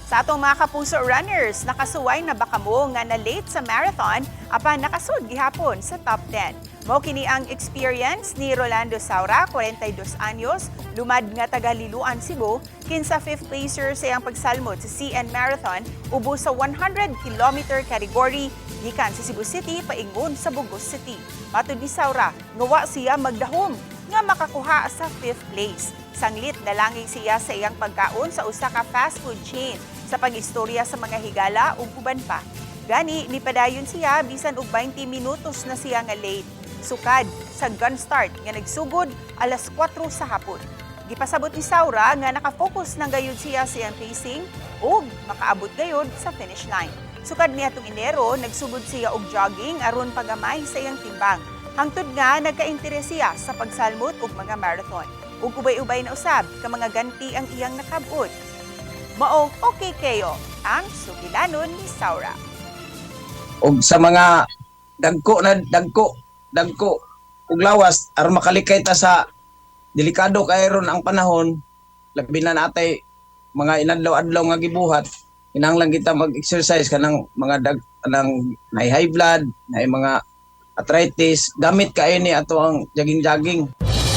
Sa atong mga kapuso runners, nakasuway na baka mo nga na late sa marathon apan nakasud gihapon sa top 10. Mao kini ang experience ni Rolando Saura, 42 anyos, lumad nga taga Liloan, Cebu, kinsa 5th placer sa iyang pagsalmod sa CN Marathon ubos sa 100 kilometer category gikan sa Cebu City paingon sa Bugos City. Matud ni Saura, ngawa siya magdahom nga makakuha sa 5th place. Sanglit na langing siya sa iyang pagkaon sa usa ka fast food chain sa pag-istorya sa mga higala ug uban pa. Gani nipadayon siya bisan og 20 minutos na siya nga late. Sukad sa gun start nga nagsugod alas 4 sa hapon. Gipasabot ni Saura nga nakafocus nang gayud siya sa iyang pacing ug makaabot gayud sa finish line. Sukad niadtong Enero, nagsugod siya og jogging aron pagamay sa iyang timbang. Hangtod nga nagka-interes siya sa pagsalmot og mga marathon. Ug ubay-ubay na usab ka mga ganti ang iyang nakabot. Maong okay kayo ang sugilanon ni Saura. Og sa mga dagko ug lawas aron makalikay ta sa delikado kay ron ang panahon, labi na natay mga inadlaw-adlaw nga gibuhat, kinahanglan kita mag-exercise kanang mga kanang high blood, nay mga arthritis, gamit kayo ni ato ang jogging